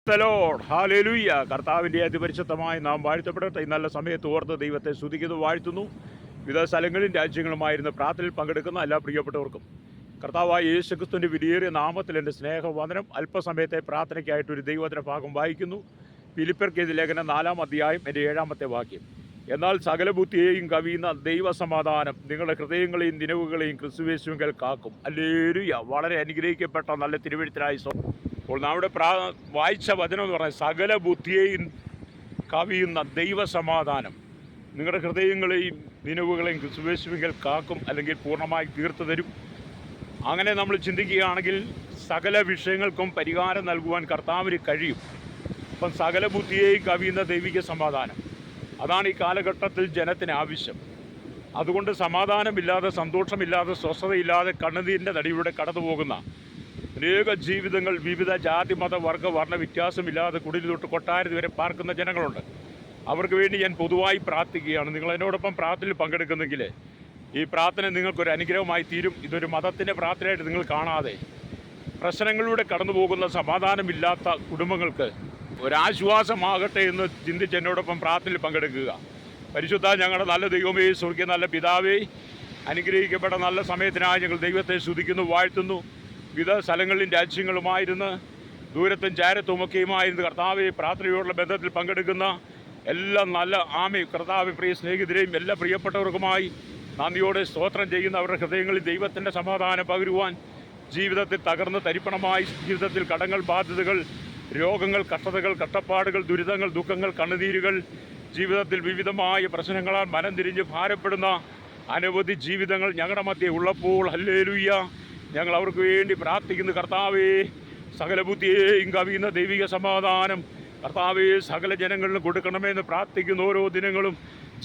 Hallelujah. കർത്താവിൻ്റെ അതിപരിശുദ്ധമായി നാം വാഴ്ത്തപ്പെടട്ടെ. ഈ നല്ല സമയത്ത് ഓർത്ത് ദൈവത്തെ സ്തുതിക്കുന്നു, വാഴ്ത്തുന്നു. വിവിധ സ്ഥലങ്ങളിൽ രാജ്യങ്ങളുമായിരുന്ന പ്രാർത്ഥനയിൽ പങ്കെടുക്കുന്ന എല്ലാ പ്രിയപ്പെട്ടവർക്കും കർത്താവായ യേശുക്രിസ്തുവിൻ്റെ വിലയേറിയ നാമത്തിൽ എൻ്റെ സ്നേഹവന്ദനം. അല്പസമയത്തെ പ്രാർത്ഥനയ്ക്കായിട്ടൊരു ദൈവത്തിൻ്റെ ഭാഗം വായിക്കുന്നു. ഫിലിപ്പിയർക്കെഴുതിയ ലേഖനം 4-ാം അധ്യായം എൻ്റെ 7-ാമത്തെ വാക്യം. എന്നാൽ സകല ബുദ്ധിയെയും കവിയുന്ന ദൈവസമാധാനം നിങ്ങളുടെ ഹൃദയങ്ങളെയും നിലവുകളെയും ക്രിസ്തുയേശുവിങ്കൽ കാക്കും. ഹല്ലേലൂയ. വളരെ അനുഗ്രഹിക്കപ്പെട്ട നല്ല തിരുവെഴുത്തിനായി അപ്പോൾ നമ്മുടെ വായിച്ച വചനം എന്ന് പറഞ്ഞാൽ സകല ബുദ്ധിയെയും കവിയുന്ന ദൈവസമാധാനം നിങ്ങളുടെ ഹൃദയങ്ങളെയും നിലവുകളെയും ക്രിസ്തുയേശുവിങ്കൽ കാക്കും, അല്ലെങ്കിൽ പൂർണ്ണമായി തീർത്തു തരും. അങ്ങനെ നമ്മൾ ചിന്തിക്കുകയാണെങ്കിൽ സകല വിഷയങ്ങൾക്കും പരിഹാരം നൽകുവാൻ കർത്താവിന് കഴിയും. അപ്പം സകല ബുദ്ധിയെയും കവിയുന്ന ദൈവിക സമാധാനം, അതാണ് ഈ കാലഘട്ടത്തിൽ ജനത്തിന് ആവശ്യം. അതുകൊണ്ട് സമാധാനമില്ലാതെ, സന്തോഷമില്ലാതെ, സ്വസ്ഥതയില്ലാതെ കണ്ണുനീരിൻ്റെ നടിയിലൂടെ കടന്നു പോകുന്ന അനേക ജീവിതങ്ങൾ, വിവിധ ജാതി മത വർഗ വർണ്ണ വ്യത്യാസമില്ലാതെ കുടിൽ തൊട്ട് കൊട്ടാരത്തിൽ വരെ പാർക്കുന്ന ജനങ്ങളുണ്ട്. അവർക്ക് വേണ്ടി ഞാൻ പൊതുവായി പ്രാർത്ഥിക്കുകയാണ്. നിങ്ങൾ എന്നോടൊപ്പം പ്രാർത്ഥനയിൽ പങ്കെടുക്കുന്നെങ്കിൽ ഈ പ്രാർത്ഥന നിങ്ങൾക്കൊരു അനുഗ്രഹമായി തീരും. ഇതൊരു മതത്തിൻ്റെ പ്രാർത്ഥനയായിട്ട് നിങ്ങൾ കാണാതെ പ്രശ്നങ്ങളിലൂടെ കടന്നു പോകുന്ന സമാധാനമില്ലാത്ത കുടുംബങ്ങൾക്ക് ഒരാശ്വാസമാകട്ടെ എന്ന് ചിന്തിച്ച് എന്നോടൊപ്പം പ്രാർത്ഥനയിൽ പങ്കെടുക്കുക. പരിശുദ്ധ ഞങ്ങളുടെ നല്ല ദൈവമേ, സ്വർഗീയ നല്ല പിതാവേ, അനുഗ്രഹിക്കപ്പെട്ട നല്ല സമയത്തിനായി ഞങ്ങൾ ദൈവത്തെ സ്തുതിക്കുന്നു, വാഴ്ത്തുന്നു. വിവിധ സ്ഥലങ്ങളിലും രാജ്യങ്ങളുമായിരുന്ന് ദൂരത്തും ചാരത്തുമൊക്കെയുമായിരുന്നു കർത്താവെ പ്രാർത്ഥനയോടുള്ള ബന്ധത്തിൽ പങ്കെടുക്കുന്ന എല്ലാം നല്ല കർത്താവ് പ്രിയ സ്നേഹിതരെയും എല്ലാ പ്രിയപ്പെട്ടവർക്കുമായി നന്ദിയോടെ സ്തോത്രം ചെയ്യുന്ന അവരുടെ ഹൃദയങ്ങളിൽ ദൈവത്തിൻ്റെ സമാധാനം പകരുവാൻ, ജീവിതത്തിൽ തകർന്ന് തരിപ്പണമായി, ജീവിതത്തിൽ കടങ്ങൾ, ബാധ്യതകൾ, രോഗങ്ങൾ, കഷ്ടതകൾ, കഷ്ടപ്പാടുകൾ, ദുരിതങ്ങൾ, ദുഃഖങ്ങൾ, കണ്ണുനീരുകൾ, ജീവിതത്തിൽ വിവിധമായ പ്രശ്നങ്ങളാൽ മനം തിരിഞ്ഞ് ഭാരപ്പെടുന്ന അനവധി ജീവിതങ്ങൾ ഞങ്ങളുടെ മധ്യേ ഉള്ളപ്പോൾ ഹല്ലേലൂയ ഞങ്ങൾ അവർക്ക് വേണ്ടി പ്രാർത്ഥിക്കുന്നു. കർത്താവേ, സകല ബുദ്ധിയെയും കവിയുന്ന ദൈവിക സമാധാനം കർത്താവേ സകല ജനങ്ങളിലും കൊടുക്കണമെന്ന് പ്രാർത്ഥിക്കുന്ന ഓരോ ദിനങ്ങളും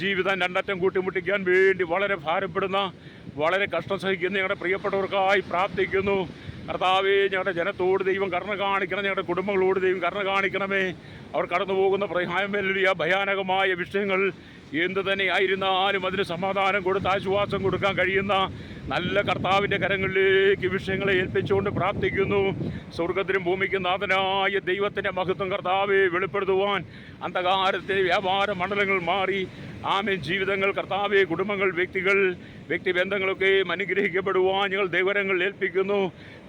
ജീവിതം രണ്ടറ്റം കൂട്ടിമുട്ടിക്കാൻ വേണ്ടി വളരെ ഭാരപ്പെടുന്ന, വളരെ കഷ്ടം സഹിക്കുന്ന ഞങ്ങളുടെ പ്രിയപ്പെട്ടവർക്കായി പ്രാർത്ഥിക്കുന്നു. കർത്താവേ, ഞങ്ങളുടെ ജനത്തോട് ദൈവം കരുണ കാണിക്കണം, ഞങ്ങളുടെ കുടുംബങ്ങളോട് ദൈവം കരുണ കാണിക്കണമേ. അവർ കടന്നു പോകുന്ന ഭയാനകമായ വിഷയങ്ങൾ എന്തു തന്നെ ആയിരുന്നാലും അതിന് സമാധാനം കൊടുത്ത് ആശ്വാസം കൊടുക്കാൻ കഴിയുന്ന നല്ല കർത്താവിൻ്റെ കരങ്ങളിലേക്ക് വിഷയങ്ങളെ ഏൽപ്പിച്ചുകൊണ്ട് പ്രാർത്ഥിക്കുന്നു. സ്വർഗത്തിനും ഭൂമിക്കും നാഥനായ ദൈവത്തിൻ്റെ മഹത്വം കർത്താവെ വെളിപ്പെടുത്തുവാൻ അന്ധകാരത്തിൻ്റെ വ്യാപാര മണ്ഡലങ്ങൾ മാറി ജീവിതങ്ങൾ കർത്താവെ, കുടുംബങ്ങൾ, വ്യക്തിബന്ധങ്ങളൊക്കെ അനുഗ്രഹിക്കപ്പെടുവാൻ ഞങ്ങൾ ദൈവരങ്ങൾ ഏൽപ്പിക്കുന്നു.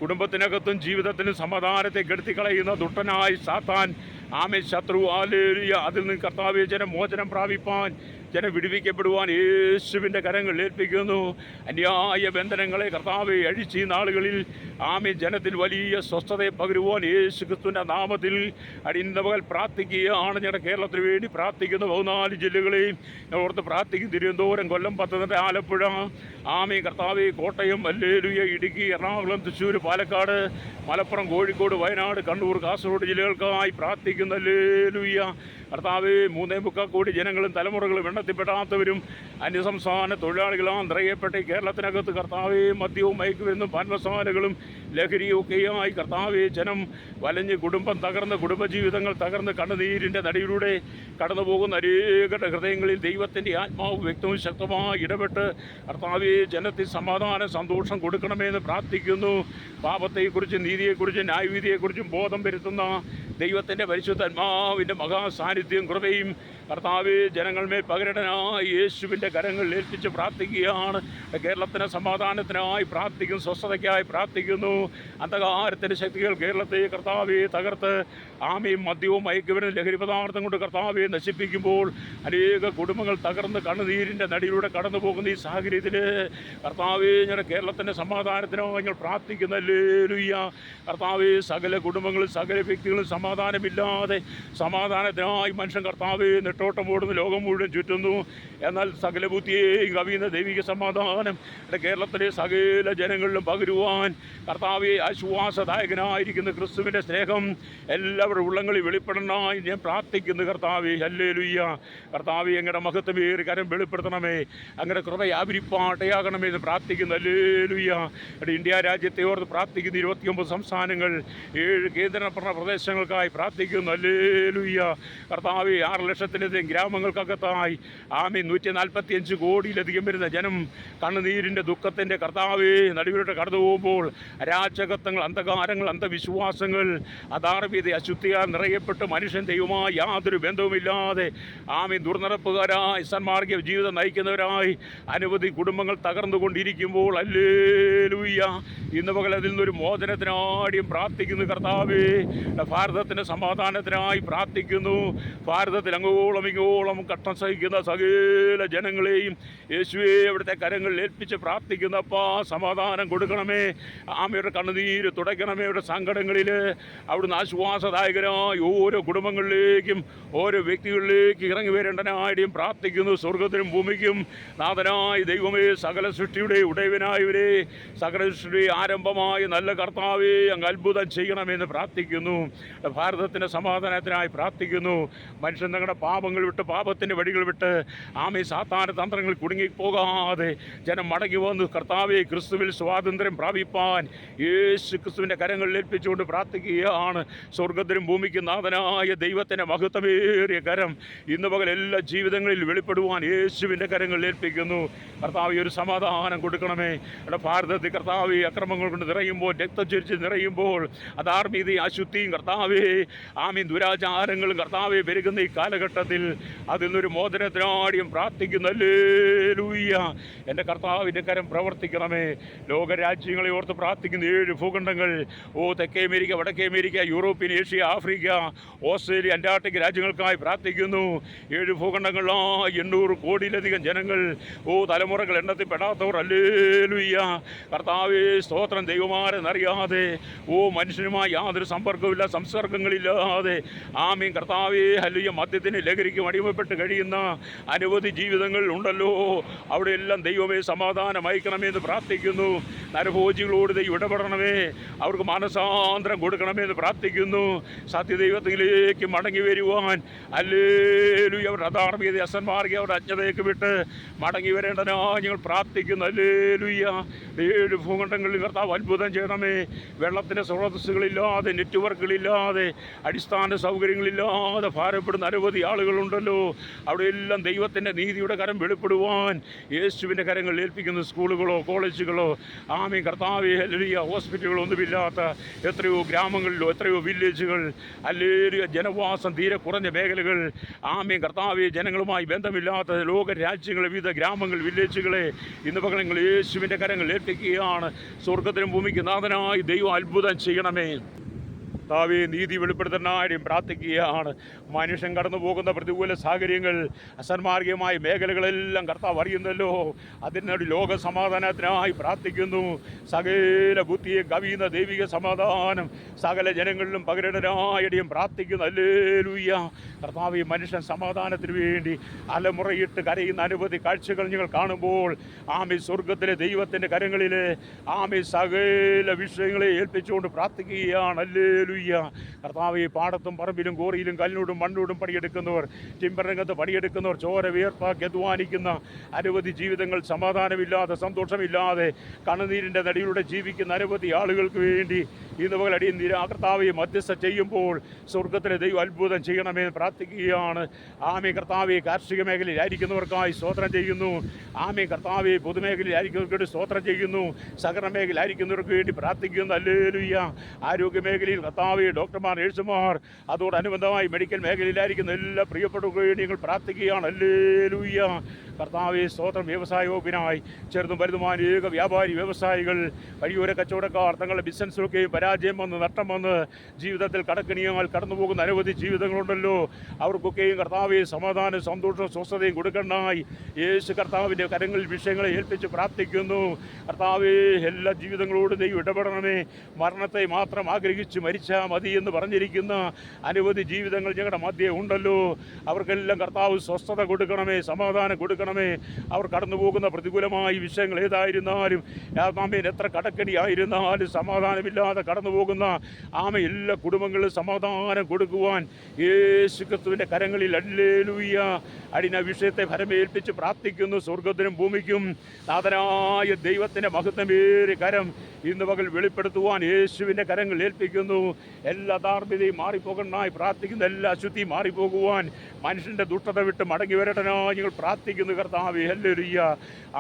കുടുംബത്തിനകത്തും ജീവിതത്തിനും സമാധാനത്തെ കെടുത്തിക്കളയുന്ന ദുഷ്ടനായി സാത്താൻ ശത്രു ഹല്ലേലൂയ അതിൽ നിന്ന് കർത്താവെ ജനമോചനം പ്രാപിപ്പാൻ, ജനം വിടുവിക്കപ്പെടുവാൻ യേശുവിൻ്റെ കരങ്ങൾ ഏൽപ്പിക്കുന്നു. അന്യായ ബന്ധനങ്ങളെ കർത്താവെ അഴിച്ച് ഈ നാളുകളിൽ ജനത്തിൽ വലിയ സ്വസ്ഥതയെ പകരുവാൻ യേശു ക്രിസ്തുവിൻ്റെ നാമത്തിൽ അടിയന്തപകൽ പ്രാർത്ഥിക്കുകയാണ്. ഞങ്ങളുടെ കേരളത്തിന് വേണ്ടി പ്രാർത്ഥിക്കുന്ന 14 ജില്ലകളെയും ഓർത്ത് പ്രാർത്ഥിക്കും. തിരുവനന്തപുരം, കൊല്ലം, പത്തനംതിട്ട, ആലപ്പുഴ, കർത്താവെ, കോട്ടയം, ഹല്ലേലൂയ, ഇടുക്കി, എറണാകുളം, തൃശ്ശൂർ, പാലക്കാട്, മലപ്പുറം, കോഴിക്കോട്, വയനാട്, കണ്ണൂർ, കാസർഗോഡ് ജില്ലകൾക്കായി പ്രാർത്ഥിക്കുന്നു. ഹല്ലേലൂയ കർത്താവെ, 3.25 കോടി ജനങ്ങളും തലമുറകളും എണ്ണത്തിൽപ്പെടാത്തവരും അന്യസംസ്ഥാന തൊഴിലാളികളാണ് നിറയപ്പെട്ട കേരളത്തിനകത്ത് കർത്താവെ മദ്യവും മയക്കുമരുന്നും പാൻമസാലകളും ലഹരിയും ഒക്കെയായി കർത്താവെ ജനം വലഞ്ഞ് കുടുംബം തകർന്ന്, കുടുംബജീവിതങ്ങൾ തകർന്ന് കണ്ണുനീരിൻ്റെ നടിയിലൂടെ കടന്നു പോകുന്ന അനേകരുടെ ഹൃദയങ്ങളിൽ ദൈവത്തിൻ്റെ ആത്മാവ് വ്യക്തവും ശക്തമായി ഇടപെട്ട് കർത്താവെ ജനത്തിൽ സമാധാനം, സന്തോഷം കൊടുക്കണമെന്ന് പ്രാർത്ഥിക്കുന്നു. പാപത്തെക്കുറിച്ചും നീതിയെക്കുറിച്ചും ന്യായവിധിയെക്കുറിച്ചും ബോധം വരുത്തുന്ന ദൈവത്തിൻ്റെ പരിശുദ്ധാത്മാവിൻ്റെ മഹാസാന്നിധ്യം, കൃപയും കർത്താവെ ജനങ്ങൾമേൽ പകരടനായി യേശുവിൻ്റെ കരങ്ങളിൽ ഏൽപ്പിച്ച് പ്രാർത്ഥിക്കുകയാണ്. കേരളത്തിന് സമാധാനത്തിനായി പ്രാർത്ഥിക്കുന്നു, സ്വസ്ഥതയ്ക്കായി പ്രാർത്ഥിക്കുന്നു. അന്ധകാരത്തിൻ്റെ ശക്തികൾ കേരളത്തെ കർത്താവെ തകർത്ത് മദ്യവും മയക്കുമരുന്നും ലഹരി പദാർത്ഥം കൊണ്ട് കർത്താവെ നശിപ്പിക്കുമ്പോൾ അനേക കുടുംബങ്ങൾ തകർന്ന് കണ്ണുനീരിൻ്റെ നടിയിലൂടെ കടന്നു പോകുന്ന ഈ സാഹചര്യത്തിൽ കർത്താവെ ഞങ്ങളുടെ കേരളത്തിൻ്റെ സമാധാനത്തിനായി ഞങ്ങൾ പ്രാർത്ഥിക്കുന്നു. ഹല്ലേലൂയ കർത്താവെ, സകല കുടുംബങ്ങളും സകല വ്യക്തികളും സമാധാനമില്ലാതെ സമാധാനത്തിനായി മനുഷ്യൻ കർത്താവെ നെട്ടോട്ടം ഓടുന്ന ലോകം മുഴുവൻ ചുറ്റുന്നു. എന്നാൽ സകല ബുദ്ധിയെയും കവിയുന്ന ദൈവിക സമാധാനം കേരളത്തിലെ സകല ജനങ്ങളിലും പകരുവാൻ കർത്താവെ ആശ്വാസദായകനായിരിക്കുന്ന ക്രിസ്തുവിൻ്റെ സ്നേഹം എല്ലാവരുടെ ഉള്ളങ്ങളിൽ വെളിപ്പെടണമായി ഞാൻ പ്രാർത്ഥിക്കുന്നു. കർത്താവെ ഹല്ലേലൂയ കർത്താവെ, ഞങ്ങളുടെ മഹത്വമേറി കരം വെളിപ്പെടുത്തണമേ, അങ്ങനെ കൃപ വ്യാപരിപ്പാട്ടയാകണമേ എന്ന് പ്രാർത്ഥിക്കുന്നു. ഹല്ലേലൂയ ഇന്ത്യ രാജ്യത്തെ ഓർത്ത് പ്രാർത്ഥിക്കുന്നു. 29 സംസ്ഥാനങ്ങൾ, 7 കേന്ദ്രഭരണ പ്രദേശങ്ങൾക്കായി പ്രാർത്ഥിക്കുന്നു. ഹല്ലേലൂയ കർത്താവെ, 6 ലക്ഷത്തിൽ കേരളത്തിലെയും ഗ്രാമങ്ങൾക്കകത്തായി ആമീൻ 145 കോടിയിലധികം വരുന്ന ജനം കണ്ണുനീരിൻ്റെ ദുഃഖത്തിൻ്റെ കർത്താവേ നടുവിലൂടെ കടന്നു പോകുമ്പോൾ അരാജകത്വങ്ങൾ, അന്ധകാരങ്ങൾ, അന്ധവിശ്വാസങ്ങൾ, അധാർമ്മികത, അശുദ്ധിയാൽ നിറയപ്പെട്ട് മനുഷ്യൻ ദൈവമായി യാതൊരു ബന്ധവുമില്ലാതെ ആമീൻ ദുർനടപ്പുകാരായി സന്മാർഗ്ഗ ജീവിതം നയിക്കുന്നവരായി അനവധി കുടുംബങ്ങൾ തകർന്നുകൊണ്ടിരിക്കുമ്പോൾ ഹല്ലേലൂയ ഇന്ന് പകൽ അതിൽ നിന്നൊരു മോചനത്തിനാടിയും പ്രാർത്ഥിക്കുന്നു കർത്താവേ. ഭാരതത്തിൻ്റെ സമാധാനത്തിനായി പ്രാർത്ഥിക്കുന്നു. ഭാരതത്തിൽ അങ്ങോളം ഇങ്ങോളം കഷ്ടം സഹിക്കുന്ന സകല ജനങ്ങളെയും യേശുവേ അവിടുത്തെ കരങ്ങളിൽ ഏൽപ്പിച്ച് പ്രാർത്ഥിക്കുന്നപ്പാ സമാധാനം കൊടുക്കണമേ. ആമയുടെ കണ്ണുനീര് തുടയ്ക്കണമേ. അവരുടെ സങ്കടങ്ങളിൽ അവിടുന്ന് ആശ്വാസദായകരായി ഓരോ കുടുംബങ്ങളിലേക്കും ഓരോ വ്യക്തികളിലേക്ക് ഇറങ്ങി വരേണ്ടനായും പ്രാർത്ഥിക്കുന്നു. സ്വർഗത്തിനും ഭൂമിക്കും നാഥനായ ദൈവമേ, സകല സൃഷ്ടിയുടെ ഉടയവനായവരെ, സകല സൃഷ്ടിയുടെ ആരംഭമായ നല്ല കർത്താവേ, അങ്ങ് അത്ഭുതം ചെയ്യണമെന്ന് പ്രാർത്ഥിക്കുന്നു. ഭാരതത്തിൻ്റെ സമാധാനത്തിനായി പ്രാർത്ഥിക്കുന്നു. മനുഷ്യൻ തങ്ങളുടെ പാപങ്ങൾ വിട്ട്, പാപത്തിൻ്റെ വഴികൾ വിട്ട് ആമേ സാത്താന തന്ത്രങ്ങൾ കുടുങ്ങിപ്പോകാതെ ജനം മടങ്ങി വന്നു കർത്താവെ ക്രിസ്തുവിൽ സ്വാതന്ത്ര്യം പ്രാപിപ്പാൻ യേശു ക്രിസ്തുവിൻ്റെ കരങ്ങളിൽ ഏൽപ്പിച്ചുകൊണ്ട് പ്രാർത്ഥിക്കുകയാണ്. സ്വർഗത്തിനും ഭൂമിക്കും നാഥനായ ദൈവത്തിൻ്റെ മഹത്വമേറിയ കരം ഇന്ന് പകൽ എല്ലാ ജീവിതങ്ങളിൽ വെളിപ്പെടുവാൻ യേശുവിൻ്റെ കരങ്ങളിൽ ഏൽപ്പിക്കുന്നു. കർത്താവ് ഒരു സമാധാനം കൊടുക്കണമേ. ഭാരതത്തിൽ കർത്താവ് അക്രമങ്ങൾ കൊണ്ട് നിറയുമ്പോൾ, രക്തം ചൊരിച്ച് നിറയുമ്പോൾ, അധാർമ്മികതയും അശുദ്ധിയും കർത്താവേ ആമീൻ ദുരാചാരങ്ങളും കർത്താവെ പെരുകുന്ന ഈ കാലഘട്ടത്തിൽ അതിൽ നിന്നൊരു മോചനത്തിനാടിയും പ്രാർത്ഥിക്കുന്നു. ഹല്ലേലൂയ എൻ്റെ കർത്താവിൻ്റെ കരം പ്രവർത്തിക്കണമേ. ലോകരാജ്യങ്ങളെ ഓർത്ത് പ്രാർത്ഥിക്കുന്ന 7 ഭൂഖണ്ഡങ്ങൾ, തെക്കേ അമേരിക്ക, വടക്കേ America, European, Asia, Africa, Australia, Antarctic രാജ്യങ്ങൾക്കായി പ്രാർത്ഥിക്കുന്നു. 7 ഭൂഖണ്ഡങ്ങളായി 800 കോടിയിലധികം ജനങ്ങൾ, തലമുറകൾ എണ്ണത്തിൽ പെടാത്തവർ. ഹല്ലേലൂയ കർത്താവേ സ്തോത്രം. ദൈവമാരെന്നറിയാതെ മനുഷ്യനുമായി യാതൊരു സമ്പർക്കമില്ല, സംസർഗങ്ങളില്ലാതെ ആമീൻ കർത്താവേ ഹല്ലേലൂയ മദ്യത്തിന് ലഹരിക്കും അടിമപ്പെട്ട് കഴിയുന്ന അനവധി ജീവിതങ്ങൾ ഉണ്ടല്ലോ. അവിടെയെല്ലാം ദൈവമേ സമാധാനം അയക്കണമെന്ന് പ്രാർത്ഥിക്കുന്നു. നരഭോജികളോട് ദൈവം ഇടപെടണമേ. അവർക്ക് മാനസാന്തരം കൊടുക്കണമെന്ന് പ്രാർത്ഥിക്കുന്നു. സത്യദൈവത്തിലേക്ക് മടങ്ങി വരുവാൻ ഹല്ലേലൂയ അവരുടെ അധാർമ്മികത, അസന്മാർഗ്ഗ അവരുടെ അജ്ഞതയ്ക്ക് വിട്ട് മടങ്ങി വരേണ്ടനായി ഞങ്ങൾ പ്രാർത്ഥിക്കുന്നു. ഹല്ലേലൂയ 7 ഭൂഖണ്ഡങ്ങളിൽ കർത്താവ് അത്ഭുതം ചെയ്യണമേ. വെള്ളത്തിൻ്റെ സ്രോതസ്സുകളില്ലാതെ, നെറ്റ്വർക്കുകളില്ലാതെ, അടിസ്ഥാന സൗകര്യങ്ങളില്ലാതെ ഭാരപ്പെടുന്ന അനവധി ആളുകളുണ്ടല്ലോ. അവിടെയെല്ലാം ദൈവത്തിൻ്റെ നീതിയുടെ കരം വെളിപ്പെടുവാൻ യേശുവിൻ്റെ കരങ്ങൾ ഏൽപ്പിക്കുന്ന സ്കൂളുകളോ കോളേജുകളോ ആമീൻ കർത്താവേ ഹല്ലേലൂയ ഹോസ്പിറ്റലുകളോ ഒന്നുമില്ലാത്ത എത്രയോ ഗ്രാമങ്ങളിലോ എത്രയോ വില്ലേജുകൾ ഹല്ലേലൂയ ജനവാസം തീരെ കുറഞ്ഞ മേഖലകൾ ആമീൻ കർത്താവേ ജനങ്ങളുമായി ബന്ധമില്ലാത്ത ലോക രാജ്യങ്ങളെ വിവിധ ഗ്രാമങ്ങൾ വില്ലേജുകളെ ഇന്ന് പകൽ നിങ്ങൾ യേശുവിൻ്റെ കരങ്ങൾ ഏൽപ്പിക്കുകയാണ്. സ്വർഗത്തിനും ഭൂമിക്ക് നാഥനായി ദൈവം അത്ഭുതം ചെയ്യണമേ. കർത്താവേ നീതി വെളിപ്പെടുത്താനായും പ്രാർത്ഥിക്കുകയാണ്. മനുഷ്യൻ കടന്നു പോകുന്ന പ്രതികൂല സാഹചര്യങ്ങൾ, അസന്മാർഗീയമായ മേഖലകളെല്ലാം കർത്താവ് അറിയുന്നല്ലോ. അതിനൊരു ലോക സമാധാനത്തിനായി പ്രാർത്ഥിക്കുന്നു. സകല ബുദ്ധിയെ കവിയുന്ന ദൈവിക സമാധാനം സകല ജനങ്ങളിലും പകരണനായും പ്രാർത്ഥിക്കുന്നു. ഹല്ലേലൂയ കർത്താവേ മനുഷ്യൻ സമാധാനത്തിന് വേണ്ടി അലമുറയിട്ട് കരയുന്ന അനവധി കാഴ്ചകൾ ഞങ്ങൾ കാണുമ്പോൾ ആമേ സ്വർഗത്തിലെ ദൈവത്തിൻ്റെ കരങ്ങളിൽ ആമേ സകല വിഷയങ്ങളെ ഏൽപ്പിച്ചുകൊണ്ട് പ്രാർത്ഥിക്കുകയാണ്. ഹല്ലേലൂയ കർത്താവേ പാടത്തും പറമ്പിലും കോറിയിലും കല്ലിനോടും മണ്ണോടും പണിയെടുക്കുന്നവർ, ടിമ്പർ രംഗത്ത് പണിയെടുക്കുന്നവർ, ചോര വിയർപ്പാക്കി അധ്വാനിക്കുന്ന അനവധി ജീവിതങ്ങൾ സമാധാനമില്ലാതെ സന്തോഷമില്ലാതെ കണ്ണുനീരിൻ്റെ നടിയിലൂടെ ജീവിക്കുന്ന അനവധി ആളുകൾക്ക് വേണ്ടി ഇന്ന് പകൽ കർത്താവെ മധ്യസ്ഥ ചെയ്യുമ്പോൾ സ്വർഗത്തിലെ ദൈവം അത്ഭുതം ചെയ്യണമെന്ന് പ്രാർത്ഥിക്കുകയാണ്. ആമേ കർത്താവെ കാർഷിക മേഖലയിലായിരിക്കുന്നവർക്കായി സ്തോത്രം ചെയ്യുന്നു. ആമേ കർത്താവെ പൊതുമേഖലയിലായിരിക്കുന്നവർക്ക് വേണ്ടി സ്തോത്രം ചെയ്യുന്നു. സഹകരണ മേഖലയിലായിരിക്കുന്നവർക്ക് വേണ്ടി പ്രാർത്ഥിക്കുന്നു. ഹല്ലേലൂയ ആരോഗ്യ മേഖലയിൽ കർത്താവെ ഡോക്ടർമാർ, നഴ്സുമാർ, അതോടനുബന്ധമായി മെഡിക്കൽ മേഖലയിലായിരിക്കുന്ന എല്ലാ പ്രിയപ്പെട്ടവർക്ക് വേണ്ടി ഞങ്ങൾ പ്രാർത്ഥിക്കുകയാണ്. ഹല്ലേലൂയ കർത്താവെ സ്തോത്രം. വ്യവസായ വകുപ്പിനായി ചെറുതും വലുതുമായ അനേക വ്യാപാരി വ്യവസായികൾ, വഴിയോര കച്ചവടക്കാർ തങ്ങളുടെ ബിസിനസ്സിലൊക്കെയും പരാജയം വന്ന് നഷ്ടം വന്ന് ജീവിതത്തിൽ കടക്കണിയാൽ കടന്നു പോകുന്ന അനവധി ജീവിതങ്ങളുണ്ടല്ലോ. അവർക്കൊക്കെയും കർത്താവെ സമാധാനം, സന്തോഷവും സ്വസ്ഥതയും കൊടുക്കണ്ടായി യേശു കർത്താവിൻ്റെ കരങ്ങളിൽ വിഷയങ്ങളെ ഏൽപ്പിച്ച് പ്രാർത്ഥിക്കുന്നു. കർത്താവെ എല്ലാ ജീവിതങ്ങളോടും ദൈവം ഇടപെടണമേ. മരണത്തെ മാത്രം ആഗ്രഹിച്ച് മരിച്ചാൽ മതി എന്ന് പറഞ്ഞിരിക്കുന്ന അനവധി ജീവിതങ്ങൾ ഞങ്ങളുടെ മധ്യേ ഉണ്ടല്ലോ. അവർക്കെല്ലാം കർത്താവ് സ്വസ്ഥത കൊടുക്കണമേ, സമാധാനം കൊടുക്കണമേ. കൊടുക്കണമേ. അവർ കടന്നു പോകുന്ന പ്രതികൂലമായ വിഷയങ്ങൾ ഏതായിരുന്നാലും ആമേൻ, എത്ര കടക്കടി ആയിരുന്നാലും സമാധാനമില്ലാതെ കടന്നു പോകുന്ന എല്ലാ കുടുംബങ്ങളിലും സമാധാനം കൊടുക്കുവാൻ യേശു ക്രിസ്തുവിൻ്റെ കരങ്ങളിൽ ഹല്ലേലൂയ അടിന വിഷയത്തെ ഫലമേൽപ്പിച്ച് പ്രാർത്ഥിക്കുന്നു. സ്വർഗത്തിനും ഭൂമിക്കും നാഥനായ ദൈവത്തിൻ്റെ മഹത്വമേറിയ കരം ഇന്ന് പകൽ വെളിപ്പെടുത്തുവാൻ യേശുവിൻ്റെ കരങ്ങൾ ഏൽപ്പിക്കുന്നു. എല്ലാ ധാർമ്മികതയും മാറിപ്പോകണമായി പ്രാർത്ഥിക്കുന്നു. എല്ലാ അശുദ്ധിയും മാറിപ്പോകുവാൻ മനുഷ്യൻ്റെ ദുഷ്ടത വിട്ട് മടങ്ങി വരട്ടനായി ഞങ്ങൾ പ്രാർത്ഥിക്കുന്നു. കർത്താവേ ഹല്ലേലൂയ.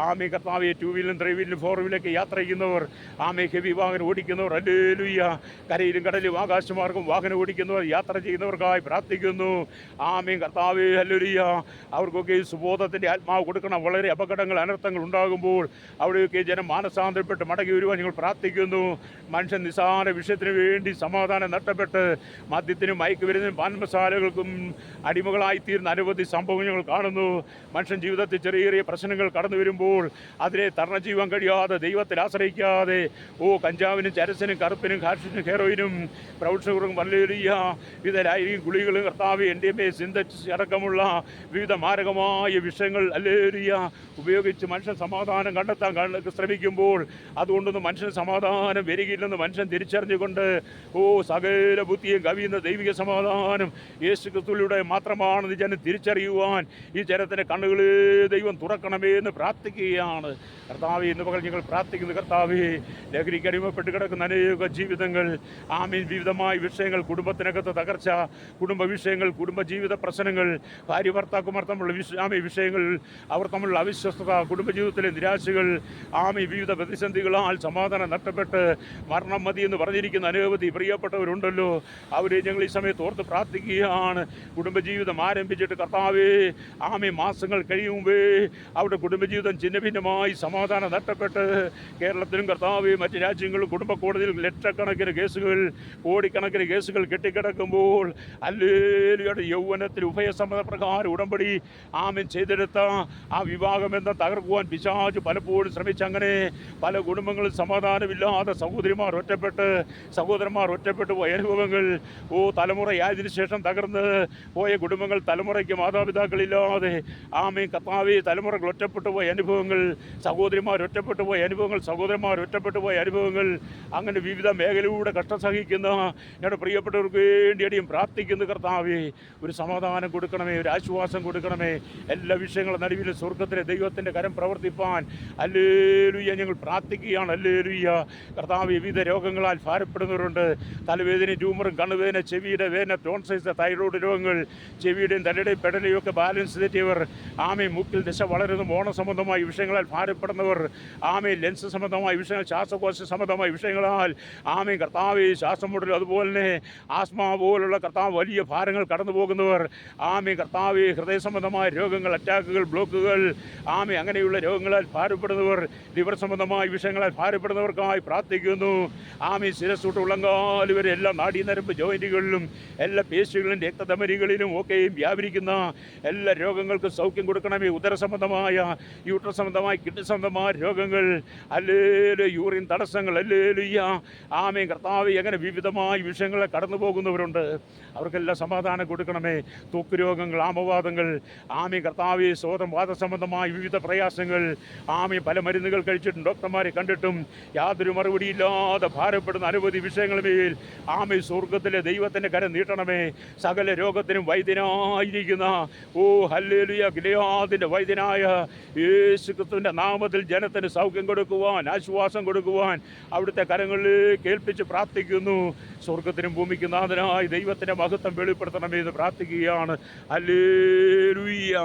ആമേ കർത്താവേ, 2 വീലിലും 3 വീലിലും 4 വീലിലൊക്കെ യാത്ര ചെയ്യുന്നവർ, ആമേ ഹെവി വാഹനം ഓടിക്കുന്നവർ, ഹല്ലേലൂയ, കരയിലും കടലിലും ആകാശമാർഗം വാഹനം ഓടിക്കുന്നവർ, യാത്ര ചെയ്യുന്നവർക്കായി പ്രാർത്ഥിക്കുന്നു. ആമേ കർത്താവേ ഹല്ലേലൂയ. അവർക്കൊക്കെ സുബോധത്തിൻ്റെ ആത്മാവ് കൊടുക്കണം. വളരെ അപകടങ്ങൾ അനർത്ഥങ്ങൾ ഉണ്ടാകുമ്പോൾ അവിടെയൊക്കെ ജനം മാനസാന്തരപ്പെട്ട് മടങ്ങി വരുവാൻ ഞങ്ങൾ പ്രാർത്ഥിക്കുന്നു. മനുഷ്യൻ നിസ്സാര വിഷയത്തിന് വേണ്ടി സമാധാനം നഷ്ടപ്പെട്ട് മദ്യത്തിനും മയക്കുമരുന്നിനും പാൻമസാലകൾക്കും അടിമകളായിത്തീരുന്ന അനവധി സംഭവങ്ങൾ ഞങ്ങൾ കാണുന്നു. മനുഷ്യൻ ജീവിതത്തിൽ ചെറിയ ചെറിയ പ്രശ്നങ്ങൾ കടന്നു വരുമ്പോൾ അതിനെ തരണം ചെയ്യുവാൻ കഴിയാതെ ദൈവത്തിൽ ആശ്രയിക്കാതെ കഞ്ചാവിനും ചരസിനും കറുപ്പിനും ഹാഷിനും ഹെറോയിനും പ്രൗഢവും ഹല്ലേലൂയ വിവിധ ലൈംഗിക ഗുളികളും കർത്താവ് എൻ്റെ സിന്തറ്റിസ് അടക്കമുള്ള വിവിധ മാരകമായ വിഷയങ്ങൾ ഹല്ലേലൂയ ഉപയോഗിച്ച് മനുഷ്യൻ സമാധാനം കണ്ടെത്താൻ ശ്രമിക്കുമ്പോൾ അതുകൊണ്ടൊന്നും മനുഷ്യന് സമാധാനം വരികയില്ലെന്ന് മനുഷ്യൻ തിരിച്ചറിഞ്ഞുകൊണ്ട് സകല ബുദ്ധിയും കവിയുന്ന ദൈവിക സമാധാനം യേശു ക്രിസ്തുവിലൂടെ മാത്രമാണെന്ന് ജനം തിരിച്ചറിയുവാൻ ഈ ജനത്തിൻ്റെ കണ്ണുകളെ ദൈവം തുറക്കണമേ എന്ന് പ്രാർത്ഥിക്കുകയാണ്. കർത്താവേ, ഇന്ന് പകൽ ഞങ്ങൾ പ്രാർത്ഥിക്കുന്നു. കർത്താവേ, ലഹരിക്ക് അടിമപ്പെട്ട് കിടക്കുന്ന അനേക ജീവിതങ്ങൾ, ആമീൻ, വിവിധമായ വിഷയങ്ങൾ, കുടുംബത്തിനകത്ത് തകർച്ച, കുടുംബ വിഷയങ്ങൾ, കുടുംബജീവിത പ്രശ്നങ്ങൾ, ഭാര്യ ഭർത്താക്കന്മാർ തമ്മിലുള്ള വിഷയങ്ങൾ, അവർ തമ്മിലുള്ള അവിശ്വസ്തത, കുടുംബജീവിതത്തിലെ നിരാശകൾ, വിവിധ പ്രതിസന്ധികളാൽ സമാധാനം നഷ്ടപ്പെട്ട് മരണം മതി എന്ന് പറഞ്ഞിരിക്കുന്ന അനവധി പ്രിയപ്പെട്ടവരുണ്ടല്ലോ. അവരെ ഞങ്ങൾ ഈ സമയത്ത് ഓർത്ത് പ്രാർത്ഥിക്കുകയാണ്. കുടുംബജീവിതം ആരംഭിച്ചിട്ട് കർത്താവേ, മാസങ്ങൾ കഴിയുമ്പേ അവരുടെ കുടുംബജീവിതം ചിന്ന ഭിന്നമായി സമാധാനം നഷ്ടപ്പെട്ട് കേരളത്തിലും കർത്താവേ മറ്റ് രാജ്യങ്ങളിലും കുടുംബ കോടതിയിൽ ലക്ഷക്കണക്കിന് കേസുകൾ, കോടിക്കണക്കിന് കേസുകൾ കെട്ടിക്കിടക്കുമ്പോൾ ഹല്ലേലൂയ യൗവനത്തിൽ ഉഭയസമ്മത പ്രകാരം ഉടമ്പടി ചെയ്തെടുത്ത വിവാഹമെന്ന് തകർക്കുവാൻ പിശാച് പലപ്പോഴും ശ്രമിച്ചങ്ങനെ പല കുടുംബങ്ങളിൽ സമാധാനമില്ലാതെ സഹോദരന്മാർ ഒറ്റപ്പെട്ടു പോയ അനുഭവങ്ങൾ, തലമുറയായതിനു ശേഷം തകർന്ന് പോയ കുടുംബങ്ങൾ, തലമുറയ്ക്ക് മാതാപിതാക്കളില്ലാതെ കർത്താവേ തലമുറകൾ ഒറ്റപ്പെട്ടു പോയ അനുഭവങ്ങൾ, സഹോദരന്മാർ ഒറ്റപ്പെട്ടു പോയ അനുഭവങ്ങൾ, അങ്ങനെ വിവിധ മേഖലയിലൂടെ കഷ്ടം സഹിക്കുന്ന ഞങ്ങളുടെ പ്രിയപ്പെട്ടവർക്ക് വേണ്ടി അടിയും പ്രാർത്ഥിക്കുന്നു. കർത്താവേ, ഒരു സമാധാനം കൊടുക്കണമേ, ഒരു ആശ്വാസം കൊടുക്കണമേ. എല്ലാ വിഷയങ്ങളും നടുവിൽ സ്വർഗത്തിലെ ദൈവത്തിൻ്റെ കരം പ്രവർത്തിപ്പാൻ ഹല്ലേലൂയ ഞങ്ങൾ പ്രാർത്ഥിക്കുകയാണ്. ഹല്ലേലൂയ. കർത്താവേ, വിവിധ രോഗങ്ങളാൽ ഭാരപ്പെടുന്നവരുണ്ട്. തലവേദനയും ട്യൂമറും കണ്ണുവേദന, ചെവിയുടെ വേദന, ടോൺസൈസ്, തൈറോയ്ഡ് രോഗങ്ങൾ, ചെവിയുടെയും തലയുടെയും പെടലയും ഒക്കെ ബാലൻസ് തെറ്റിയവർ, മൂക്കിൽ ദശ വളരുന്ന മോണ സംബന്ധമായ വിഷയങ്ങളാൽ ഭാരപ്പെടുന്നവർ, ലെൻസ് സംബന്ധമായ വിഷയങ്ങൾ, ശ്വാസകോശ സംബന്ധമായ വിഷയങ്ങളാൽ കർത്താവേ ശ്വാസം മുട്ടൽ, അതുപോലെ തന്നെ ആസ്മ പോലുള്ള കർത്താവ് വലിയ ഭാരങ്ങൾ കടന്നു പോകുന്നവർ, കർത്താവേ ഹൃദയ സംബന്ധമായ രോഗങ്ങൾ, അറ്റാക്കുകൾ, ബ്ലോക്കുകൾ, അങ്ങനെയുള്ള രോഗങ്ങളാൽ ഭാരപ്പെടുന്നവർ, ലിവർ സംബന്ധമായ വിഷയങ്ങളാൽ ഭാരപ്പെടുന്നവർക്കായി പ്രാർത്ഥിക്കുന്നു. ശിരസ്സൂട്ട് ഉള്ളങ്കാല് വരെ എല്ലാ നാഡീനരമ്പ് ജോയിൻറ്റുകളിലും എല്ലാ പേശികളിലും രക്തധമനികളിലും ഒക്കെയും വ്യാപരിക്കുന്ന എല്ലാ രോഗങ്ങൾക്കും സൗഖ്യം കൊടുക്കണമേ. ഉദര സംബന്ധമായ, യൂട്രസ് സംബന്ധമായ, കിഡ്നി സംബന്ധമായ രോഗങ്ങൾ, ഹല്ലേലൂയ, യൂറിൻ തടസ്സങ്ങൾ, ഹല്ലേലൂയ, കർത്താവേ, അങ്ങനെ വിവിധമായ വിഷയങ്ങളെ കടന്നു പോകുന്നവരുണ്ട്. അവർക്കെല്ലാം സമാധാനം കൊടുക്കണമേ. ത്വക്ക് രോഗങ്ങൾ, ആമവാദങ്ങൾ, കർത്താവേ, സ്വതം വാദസംബന്ധമായ വിവിധ പ്രയാസങ്ങൾ, പല മരുന്നുകൾ കഴിച്ചിട്ടും ഡോക്ടർമാരെ കണ്ടിട്ടും യാതൊരു മറുപടിയില്ലാതെ ഭാരപ്പെടുന്ന അനവധി വിഷയങ്ങളുമേൽ സ്വർഗത്തിലെ ദൈവത്തിൻ്റെ കരം നീട്ടണമേ. സകല രോഗത്തിനും വൈദ്യനായിരിക്കുന്ന ഹല്ലേലൂയ ഗിലെയാദിൻ്റെ വൈദ്യനായ യേശു ക്രിസ്തുവിൻ്റെ നാമത്തിൽ ജനത്തിന് സൗഖ്യം കൊടുക്കുവാൻ, ആശ്വാസം കൊടുക്കുവാൻ അവിടുത്തെ കരങ്ങളിൽ കേൾപ്പിച്ച് പ്രാർത്ഥിക്കുന്നു. സ്വർഗത്തിനും ഭൂമിക്കും നാഥനായ ദൈവത്തിൻ്റെ മഹത്വം വെളിപ്പെടുത്തണമെന്ന് പ്രാർത്ഥിക്കുകയാണ്. ഹല്ലേലൂയ.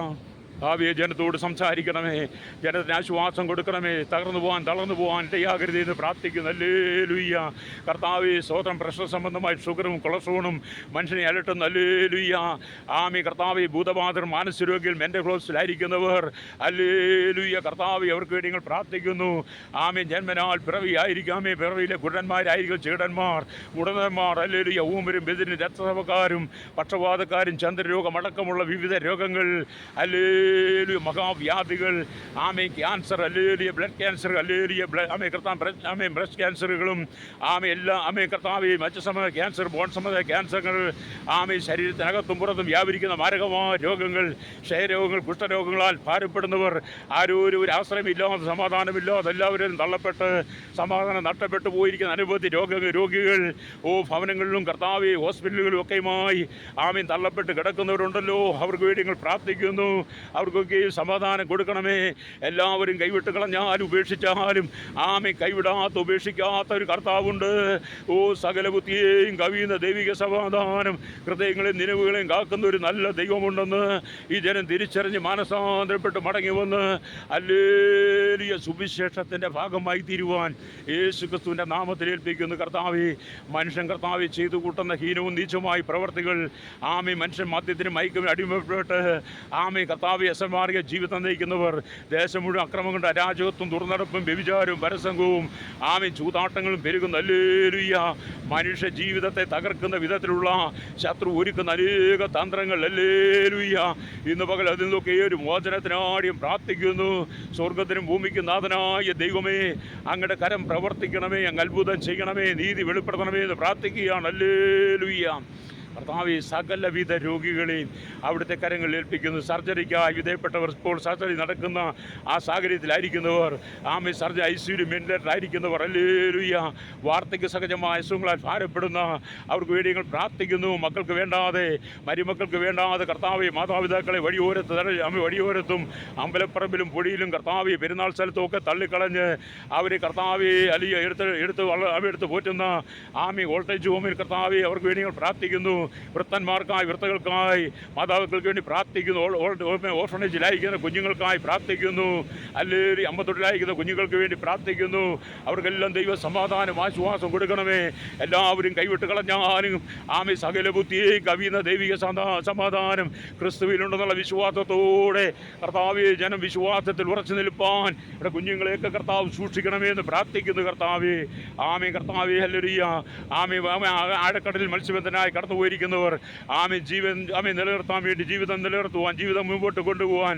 ജനത്തോട് സംസാരിക്കണമേ, ജനത്തിന് ആശ്വാസം കൊടുക്കണമേ. തളർന്നു പോകാൻ ഇടയാകരുത് എന്ന് പ്രാർത്ഥിക്കുന്നു. ഹല്ലേലൂയ. കർത്താവേ, സ്വതം പ്രഷർ സംബന്ധമായ ഷുഗറും കൊളസ്ട്രോളും മനുഷ്യനെ അലട്ടുന്നു. ഹല്ലേലൂയ. കർത്താവേ, ഭൂതബാധർ, മാനസികരോഗികൾ, മെൻ്റൽ ഹോസ്പിറ്റലായിരിക്കുന്നവർ, ഹല്ലേലൂയ, കർത്താവേ, അവർക്ക് വേണ്ടി ഞങ്ങൾ പ്രാർത്ഥിക്കുന്നു. ജന്മനാൽ പിറവിയായിരിക്കാമേ, പിറവിയിലെ കുടന്മാരായിരിക്കും ചീടന്മാർ, മുടന്മാർ, ഹല്ലേലൂയ, ഊമരും ബെതിരും രക്തസ്രാവക്കാരും പക്ഷപാതക്കാരും ചന്ദ്രരോഗമടക്കമുള്ള വിവിധ രോഗങ്ങൾ, ഹല്ലേലൂയ, അല്ലേലൂയ മഹാവ്യാധികൾ, ആമേ cancer, alleluia blood cancer, alleluia ആമേ കർത്താവ് ആമേ ബ്രസ്റ്റ് ക്യാൻസറുകളും ആമേ എല്ലാ ആമേ കർത്താവ് മറ്റ് സംബന്ധ ക്യാൻസർ, ബോൺ സംബന്ധ ക്യാൻസറുകൾ, ആമേ ശരീരത്തിനകത്തും പുറത്തും വ്യാപരിക്കുന്ന മാരകമായ രോഗങ്ങൾ, ക്ഷയരോഗങ്ങൾ, കുഷ്ഠരോഗങ്ങളാൽ ഭാരപ്പെടുന്നവർ, ആരും ഒരു ആശ്രയമില്ലാതെ സമാധാനമില്ലാതെ എല്ലാവരും തള്ളപ്പെട്ട് സമാധാനം നഷ്ടപ്പെട്ടു പോയിരിക്കുന്ന അനവധി രോഗികൾ ഭവനങ്ങളിലും കർത്താവെ ഹോസ്പിറ്റലുകളിലും ഒക്കെയുമായി ആമേൻ തള്ളപ്പെട്ട് കിടക്കുന്നവരുണ്ടല്ലോ. അവർക്ക് വേണ്ടി ഞങ്ങൾ പ്രാർത്ഥിക്കുന്നു. അവർക്കൊക്കെ സമാധാനം കൊടുക്കണമേ. എല്ലാവരും കൈവിട്ട് കളഞ്ഞാലും ഉപേക്ഷിച്ചാലും ആമേ കൈവിടാത്ത ഉപേക്ഷിക്കാത്ത ഒരു കർത്താവുണ്ട്. സകല ബുദ്ധിയെയും കവിയുന്ന ദൈവിക സമാധാനം ഹൃദയങ്ങളെയും നിലവുകളെയും കാക്കുന്ന ഒരു നല്ല ദൈവമുണ്ടെന്ന് ഈ ജനം തിരിച്ചറിഞ്ഞ് മാനസാന്തരപ്പെട്ട് മടങ്ങി വന്ന് ഹല്ലേലൂയ സുവിശേഷത്തിൻ്റെ ഭാഗമായി തീരുവാൻ യേശുക്രിസ്തുവിൻ്റെ നാമത്തിൽ ഏൽപ്പിക്കുന്നു. കർത്താവേ, മനുഷ്യൻ കർത്താവെ ചെയ്തു കൂട്ടുന്ന ഹീനവും നീചവുമായ പ്രവർത്തികൾ ആമേ മനുഷ്യൻ മദ്യത്തിനും മയക്കും അടിമപ്പെട്ട് ആമേ കർത്താവെ അസന്മാർഗ ജീവിതം നയിക്കുന്നവർ, ദേശം മുഴുവൻ അക്രമം കൊണ്ട് അരാജകത്വം, ദുർനടപ്പും, വ്യഭിചാരവും, പരസംഗവും, ആമേ ചൂതാട്ടങ്ങളും പെരുകുന്ന ഹല്ലേലൂയ മനുഷ്യ ജീവിതത്തെ തകർക്കുന്ന വിധത്തിലുള്ള ശത്രു ഒരുക്കുന്ന അനേക തന്ത്രങ്ങൾ ഹല്ലേലൂയ ഇന്ന് പകൽ അതിൽ നിന്നൊക്കെ ഒരു മോചനത്തിനാടിയും പ്രാർത്ഥിക്കുന്നു. സ്വർഗത്തിനും ഭൂമിക്കും നാഥനായ ദൈവമേ, അങ്ങയുടെ കരം പ്രവർത്തിക്കണമേ, അങ്ങ് അത്ഭുതം ചെയ്യണമേ, നീതി വെളിപ്പെടുത്തണമേ എന്ന് പ്രാർത്ഥിക്കുകയാണ്. ഹല്ലേലൂയ. കർത്താവേ, സകലവിധ രോഗികളെയും അവിടുത്തെ കരങ്ങളിൽ ഏൽപ്പിക്കുന്നു. സർജറിക്കായി വിധേയപ്പെട്ടവർ, ഇപ്പോൾ സർജറി നടക്കുന്ന ആ സാഹചര്യത്തിലായിരിക്കുന്നവർ, ആമേ സർജറി ICU വെന്റിലേറ്ററിലായിരിക്കുന്നവർ, ഹല്ലേലൂയ വാർദ്ധക്യ സഹജമായ അസുഖങ്ങളാൽ ഭാരപ്പെടുന്ന അവർക്ക് വേണ്ടി ഞങ്ങൾ പ്രാർത്ഥിക്കുന്നു. മക്കൾക്ക് വേണ്ടാതെ, മരുമക്കൾക്ക് വേണ്ടാതെ കർത്താവെ മാതാപിതാക്കളെ വഴിയോരത്തും അമ്പലപ്പറമ്പിലും പൊടിയിലും കർത്താവെ പെരുന്നാൾ സ്ഥലത്തും ഒക്കെ തള്ളിക്കളഞ്ഞ് അവരെ കർത്താവെ എടുത്ത് പോറ്റുന്ന ആമേ വോൾട്ടേജ് ഹോമിൽ കർത്താവെ അവർക്ക് വേണ്ടി ഞങ്ങൾ പ്രാർത്ഥിക്കുന്നു. വൃത്തന്മാർക്കായി, വൃത്തകൾക്കായി, മാതാപിതാക്കൾക്ക് വേണ്ടി പ്രാർത്ഥിക്കുന്നു. ഓർഫണേജിലായിരിക്കുന്ന കുഞ്ഞുങ്ങൾക്കായി പ്രാർത്ഥിക്കുന്നു. അല്ലെങ്കിൽ അമ്പത്തൊട്ടിലായിരിക്കുന്ന കുഞ്ഞുങ്ങൾക്ക് വേണ്ടി പ്രാർത്ഥിക്കുന്നു. അവർക്കെല്ലാം ദൈവ സമാധാനം, ആശ്വാസം കൊടുക്കണമേ. എല്ലാവരും കൈവിട്ട് കളഞ്ഞാലും ആമേ സകല ബുദ്ധിയെ കവിയുന്ന ദൈവിക സമാധാനം ക്രിസ്തുവിലുണ്ടെന്നുള്ള വിശ്വാസത്തോടെ കർത്താവെ ജനം വിശ്വാസത്തിൽ ഉറച്ചു നിൽപ്പാൻ ഇവിടെ കുഞ്ഞുങ്ങളെയൊക്കെ കർത്താവ് സൂക്ഷിക്കണമേ എന്ന് പ്രാർത്ഥിക്കുന്നു. കർത്താവെ ആമേ, കർത്താവെ ഹല്ലേലൂയ. ആമേ ആഴക്കടലിൽ മത്സ്യബന്ധനായി കടന്നു പോയിരിക്കുന്നവർ ആമേ നിലനിർത്താൻ വേണ്ടി, ജീവിതം നിലനിർത്തുവാൻ, ജീവിതം മുമ്പോട്ട് കൊണ്ടുപോകാൻ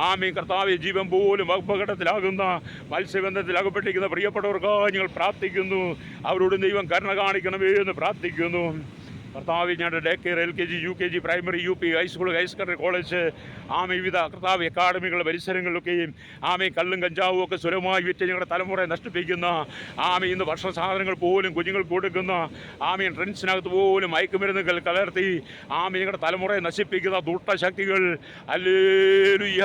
ആമേ കർത്താവെ ജീവൻ പോലും അപകടത്തിലാകുന്ന മത്സ്യബന്ധത്തിൽ അകപ്പെട്ടിരിക്കുന്ന പ്രിയപ്പെട്ടവർക്കായി ഞങ്ങൾ പ്രാർത്ഥിക്കുന്നു. അവരോട് ദൈവം കരുണ കാണിക്കണമേ എന്ന് പ്രാർത്ഥിക്കുന്നു. കർത്താവ് ഞങ്ങളുടെ day care, LKG, UKG, primary, UP, high school, higher secondary, college ആമേ വിവിധ കർത്താവ് അക്കാഡമികളുടെ പരിസരങ്ങളിലൊക്കെയും ആമേ കള്ളും കഞ്ചാവും ഒക്കെ സുലഭമായി വിറ്റ് ഞങ്ങളുടെ തലമുറയെ നശിപ്പിക്കുന്ന ആമേ ഇന്ന് ഭക്ഷണ സാധനങ്ങൾ പോലും കുഞ്ഞുങ്ങൾക്ക് കൊടുക്കുന്ന ആമേ ട്രെൻസിനകത്ത് പോലും മയക്കുമരുന്നുകൾ കലർത്തി ആമേ ഞങ്ങളുടെ തലമുറയെ നശിപ്പിക്കുന്ന ദുഷ്ടശക്തികൾ ഹല്ലേലൂയ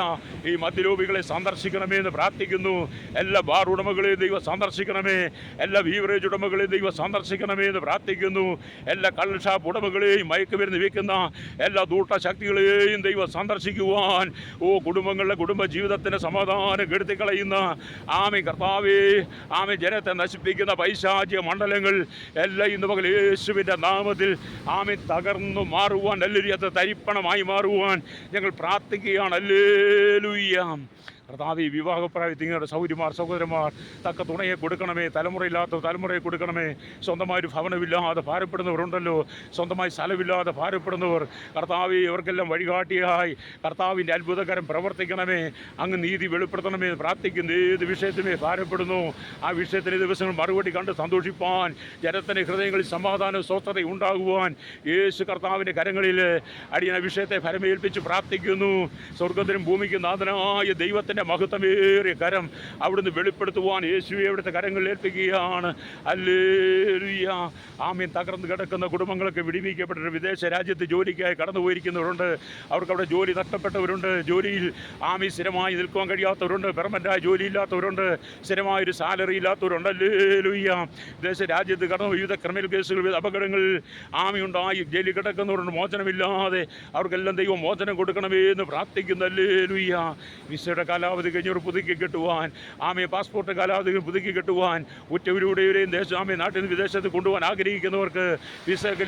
ഈ മദ്യലോപികളെ സന്ദർശിക്കണമേ എന്ന് പ്രാർത്ഥിക്കുന്നു. എല്ലാ ബാർ ഉടമകളെയും ദൈവം സന്ദർശിക്കണമേ. എല്ലാ ബീവറേജ് ഉടമകളെയും ദൈവം സന്ദർശിക്കണമേ എന്ന് പ്രാർത്ഥിക്കുന്നു. എല്ലാ കള്ള് ഷാപ്പ് ഉടമകളെയും മയക്കുമരുന്ന് വിൽക്കുന്ന എല്ലാ ദൂഷ്ടശക്തികളെയും ദൈവം സന്ദർശിക്കുവാൻ കുടുംബങ്ങളുടെ കുടുംബ ജീവിതത്തിന് സമാധാനം കെടുത്തിക്കളയുന്ന ആമേ കർത്താവേ ആമേ ജനത്തെ നശിപ്പിക്കുന്ന പൈശാചിക മണ്ഡലങ്ങൾ എല്ലാം ഇന്ന് പകൽ യേശുവിൻ്റെ നാമത്തിൽ ആമേ തകർന്നു മാറുവാൻ, ഹല്ലേലൂയ തരിപ്പണമായി മാറുവാൻ ഞങ്ങൾ പ്രാർത്ഥിക്കുകയാണ്. ഹല്ലേലൂയ. കർത്താവേ, വിവാഹപ്രായത്തിൽ നിങ്ങളുടെ സഹോദരന്മാർ തക്ക തുണയെ കൊടുക്കണമേ. തലമുറയില്ലാത്ത തലമുറയെ കൊടുക്കണമേ. സ്വന്തമായൊരു ഭവനമില്ലാതെ ഭാരപ്പെടുന്നവരുണ്ടല്ലോ, സ്വന്തമായി സ്ഥലമില്ലാതെ ഭാരപ്പെടുന്നവർ, കർത്താവേ ഇവർക്കെല്ലാം വഴികാട്ടിയായി കർത്താവിൻ്റെ അത്ഭുതകരം പ്രവർത്തിക്കണമേ. അങ്ങ് നീതി വെളിപ്പെടുത്തണമേ പ്രാർത്ഥിക്കുന്നു. ഏത് വിഷയത്തിനെ ഭാരപ്പെടുന്നു ആ വിഷയത്തിന് ദിവസങ്ങൾ മറുപടി കണ്ട് സന്തോഷിപ്പാൻ, ജനത്തിൻ്റെ ഹൃദയങ്ങളിൽ സമാധാനവും സ്വസ്ഥത ഉണ്ടാകുവാൻ യേശു കർത്താവിൻ്റെ കരങ്ങളിൽ അടിയന വിഷയത്തെ ഫലമേൽപ്പിച്ച് പ്രാർത്ഥിക്കുന്നു. സ്വർഗത്തിനും ഭൂമിക്കും നാഥനായ ദൈവത്തിൻ്റെ മഹത്വമേറിയ കരം അവിടുന്ന് വെളിപ്പെടുത്തുവാൻ യേശുവെ അവിടുത്തെ കരങ്ങളിൽ ഏൽപ്പിക്കുകയാണ്. ഹല്ലേലൂയ. ആമേൻ. തകർന്ന് കിടക്കുന്ന കുടുംബങ്ങളൊക്കെ വിടിവിക്കപ്പെട്ടിട്ട് വിദേശ രാജ്യത്ത് ജോലിക്കായി കടന്നു പോയിരിക്കുന്നവരുണ്ട്. അവർക്കവിടെ ജോലി നഷ്ടപ്പെട്ടവരുണ്ട്. ജോലിയിൽ ആമി സ്ഥിരമായി നിൽക്കുവാൻ കഴിയാത്തവരുണ്ട്. പെർമനൻ്റായ ജോലി ഇല്ലാത്തവരുണ്ട്. സ്ഥിരമായൊരു സാലറി ഇല്ലാത്തവരുണ്ട്. ഹല്ലേലൂയ. വിദേശ രാജ്യത്ത് കടന്നു വിവിധ ക്രിമിനൽ കേസുകൾ, വിവിധ അപകടങ്ങളിൽ ആമി ഉണ്ടായി ജയിലിൽ കിടക്കുന്നവരുണ്ട്. മോചനമില്ലാതെ അവർക്കെല്ലാം ദൈവം മോചനം കൊടുക്കണമേ എന്ന് പ്രാർത്ഥിക്കുന്നു. ഹല്ലേലൂയ. വിസയുടെ കാലാവധി കാലാവധി കഴിഞ്ഞവർ പുതുക്കി കിട്ടുവാൻ, ആമേ പാസ്പോർട്ട് കാലാവധി പുതുക്കി കിട്ടുവാൻ, ഉറ്റവരുടെയും ദേശം ആമേ നാട്ടിൽ നിന്ന് വിദേശത്ത് കൊണ്ടുപോകാൻ ആഗ്രഹിക്കുന്നവർക്ക് വിസയൊക്കെ